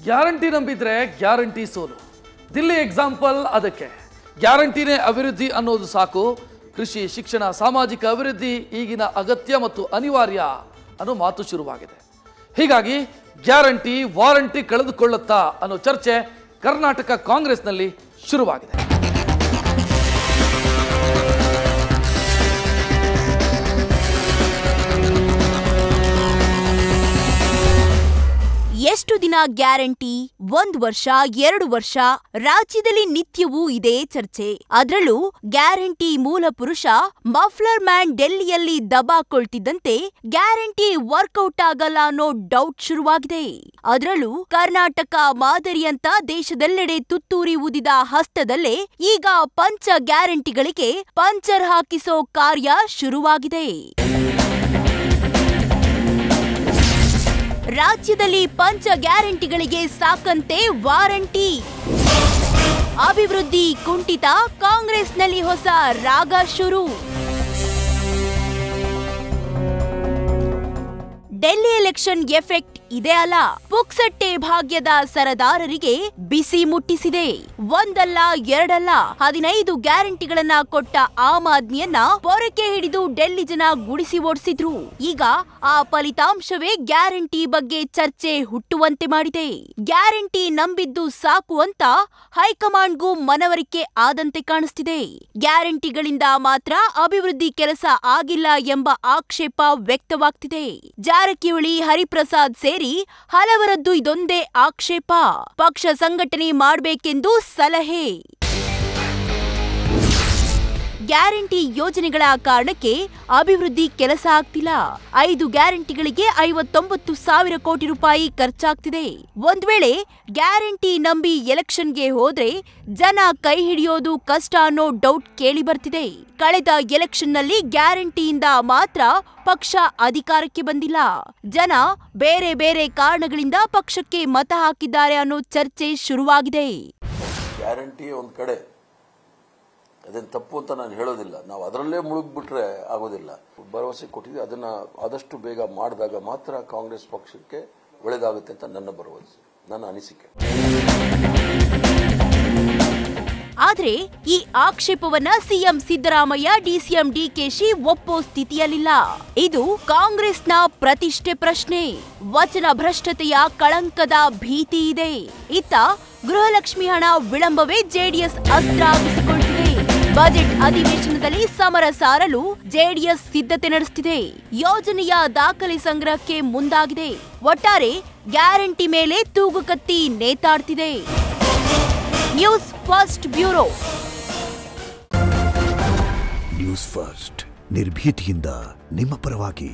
Guarantee ನಂಬಿದ್ರೆ guarantee ಸೋಲು. Delhi example ಅದಕ್ಕೆ. ಗ್ಯಾರಂಟಿನೇ ಅಭಿವೃದ್ಧಿ ಅನ್ನೋದು ಸಾಕು. ಕೃಷಿ, ಶಿಕ್ಷಣ, ಸಾಮಾಜಿಕ ಅಭಿವೃದ್ಧಿ ಈಗಿನ ಅಗತ್ಯ ಮತ್ತು ಅನಿವಾರ್ಯ ಅನ್ನೋ ಮಾತು ಶುರುವಾಗಿದೆ. ಹೀಗಾಗಿ ಗ್ಯಾರಂಟಿ ವಾರಂಟಿ ಕಳೆದುಕೊಳ್ಳುತ್ತಾ ಅನ್ನೋ ಚರ್ಚೆ ಕರ್ನಾಟಕ ಕಾಂಗ್ರೆಸ್ನಲ್ಲಿ ಶುರುವಾಗಿದೆ. ಎಷ್ಟು ದಿನ ಗ್ಯಾರಂಟಿ? 1 ವರ್ಷ, 2 ವರ್ಷ? ರಾಜ್ಯದಲ್ಲಿ ನಿತ್ಯವೂ ಇದೇ ಚರ್ಚೆ. ಅದರಲ್ಲೂ ಗ್ಯಾರಂಟಿ ಮೂಲ ಪುರುಷ ಮಫ್ಲರ್ ಮ್ಯಾನ್ ಡೆಲ್ಲಿಯಲ್ಲಿ ದಬಾಕೊಳ್ತಿದ್ದಂತೆ ಗ್ಯಾರಂಟಿ ವರ್ಕೌಟ್ ಆಗಲ್ಲ ಅನ್ನೋ ಡೌಟ್ ಶುರುವಾಗಿದೆ. ಅದರಲ್ಲೂ ಕರ್ನಾಟಕ ಮಾದರಿಯಂತ ದೇಶದೆಲ್ಲೆಡೆ ತುತ್ತೂರಿ ಊದಿದ ಹಸ್ತದಲ್ಲೇ ಈಗ ಪಂಚ ಗ್ಯಾರಂಟಿಗಳಿಗೆ ಪಂಚರ್ ಹಾಕಿಸೋ ಕಾರ್ಯ ಶುರುವಾಗಿದೆ. ರಾಜ್ಯದಲ್ಲಿ ಪಂಚ ಗ್ಯಾರಂಟಿಗಳಿಗೆ ಸಾಕಂತೆ ವಾರಂಟಿ. ಅಭಿವೃದ್ಧಿ ಕುಂಠಿತ, ಕಾಂಗ್ರೆಸ್ನಲ್ಲಿ ಹೊಸ ರಾಗ ಶುರು. ಡೆಲ್ಲಿ ಎಲೆಕ್ಷನ್ ಎಫೆಕ್ಟ್ ಇದೆ ಅಲ್ಲ, ಪುಕ್ಸಟ್ಟೆ ಭಾಗ್ಯದ ಸರದಾರರಿಗೆ ಬಿಸಿ ಮುಟ್ಟಿಸಿದೆ. ಒಂದಲ್ಲ ಎರಡಲ್ಲ 15 ಗ್ಯಾರಂಟಿಗಳನ್ನ ಕೊಟ್ಟ ಆಮ್ ಆದ್ಮಿಯನ್ನ ಪೊರಕೆ ಹಿಡಿದು ಡೆಲ್ಲಿ ಜನ ಗುಡಿಸಿ ಓಡಿಸಿದ್ರು. ಈಗ ಆ ಫಲಿತಾಂಶವೇ ಗ್ಯಾರಂಟಿ ಬಗ್ಗೆ ಚರ್ಚೆ ಹುಟ್ಟುವಂತೆ ಮಾಡಿದೆ. ಗ್ಯಾರಂಟಿ ನಂಬಿದ್ದು ಸಾಕು ಅಂತ ಹೈಕಮಾಂಡ್ಗೂ ಮನವರಿಕೆ ಆದಂತೆ ಕಾಣಿಸ್ತಿದೆ. ಗ್ಯಾರಂಟಿಗಳಿಂದ ಮಾತ್ರ ಅಭಿವೃದ್ಧಿ ಕೆಲಸ ಆಗಿಲ್ಲ ಎಂಬ ಆಕ್ಷೇಪ ವ್ಯಕ್ತವಾಗ್ತಿದೆ. ಜಾರಕಿಹೊಳಿ, ಹರಿಪ್ರಸಾದ್ ಸೇರಿ ಹಲವರದ್ದು ಇದೊಂದೇ ಆಕ್ಷೇಪ. ಪಕ್ಷ ಸಂಘಟನೆ ಮಾಡಬೇಕೆಂದು ಸಲಹೆ. ಗ್ಯಾರಂಟಿ ಯೋಜನೆಗಳ ಕಾರಣಕ್ಕೆ ಅಭಿವೃದ್ಧಿ ಕೆಲಸ ಆಗ್ತಿಲ್ಲ. 5 ಗ್ಯಾರಂಟಿಗಳಿಗೆ 59,000 ಕೋಟಿ ರೂಪಾಯಿ ಖರ್ಚಾಗ್ತಿದೆ. ಒಂದ್ ವೇಳೆ ಗ್ಯಾರಂಟಿ ನಂಬಿ ಎಲೆಕ್ಷನ್ಗೆ ಹೋದ್ರೆ ಜನ ಕೈ ಹಿಡಿಯೋದು ಕಷ್ಟ ಅನ್ನೋ ಡೌಟ್ ಕೇಳಿ ಬರ್ತಿದೆ. ಕಳೆದ ಎಲೆಕ್ಷನ್ನಲ್ಲಿ ಗ್ಯಾರಂಟಿಯಿಂದ ಮಾತ್ರ ಪಕ್ಷ ಅಧಿಕಾರಕ್ಕೆ ಬಂದಿಲ್ಲ. ಜನ ಬೇರೆ ಬೇರೆ ಕಾರಣಗಳಿಂದ ಪಕ್ಷಕ್ಕೆ ಮತ ಹಾಕಿದ್ದಾರೆ ಅನ್ನೋ ಚರ್ಚೆ ಶುರುವಾಗಿದೆ. ಗ್ಯಾರಂಟಿ ಒಂದ್ ಕಡೆ ಅದೇನು ತಪ್ಪು ಅಂತ ನಾನು ಹೇಳೋದಿಲ್ಲ. ನಾವು ಅದರಲ್ಲೇ ಮುಳುಗ್ಬಿಟ್ರೆ ಆಗೋದಿಲ್ಲ. ಭರವಸೆ ಕೊಟ್ಟಿದ್ವಿ, ಅದನ್ನ ಆದಷ್ಟು ಬೇಗ ಮಾಡಿದಾಗ ಮಾತ್ರ ಕಾಂಗ್ರೆಸ್ ಪಕ್ಷಕ್ಕೆ ಒಳ್ಳೆಯದಾಗುತ್ತೆ ಅಂತ ನನ್ನ ಭರವಸೆ, ನನ್ನ ಅನಿಸಿಕೆ. ಆದ್ರೆ ಈ ಆಕ್ಷೇಪವನ್ನ ಸಿಎಂ ಸಿದ್ದರಾಮಯ್ಯ, ಡಿಸಿಎಂ ಡಿಕೆಶಿ ಒಪ್ಪೋ ಸ್ಥಿತಿಯಲ್ಲಿಲ್ಲ. ಇದು ಕಾಂಗ್ರೆಸ್ನ ಪ್ರತಿಷ್ಠೆ ಪ್ರಶ್ನೆ. ವಚನ ಭ್ರಷ್ಟತೆಯ ಕಳಂಕದ ಭೀತಿ ಇದೆ. ಇತ್ತ ಗೃಹಲಕ್ಷ್ಮಿ ಹಣ ವಿಳಂಬವೇ ಜೆಡಿಎಸ್ ಅಸ್ತ್ರ ಆಗಿಸಿಕೊಳ್ತಿದೆ. ಬಜೆಟ್ ಅಧಿವೇಶನದಲ್ಲಿ ಸಮರ ಸಾರಲು ಜೆಡಿಎಸ್ ಸಿದ್ಧತೆ ನಡೆಸುತ್ತಿದೆ. ಯೋಜನೆಯ ದಾಖಲೆ ಸಂಗ್ರಹಕ್ಕೆ ಮುಂದಾಗಿದೆ. ಒಟ್ಟಾರೆ ಗ್ಯಾರಂಟಿ ಮೇಲೆ ತೂಗುಕತ್ತಿ ನೇತಾಡ್ತಿದೆ. News first bureau. News first ನಿರ್ಭೀತಿಯಿಂದ ನಿಮ್ಮ ಪರವಾಗಿ.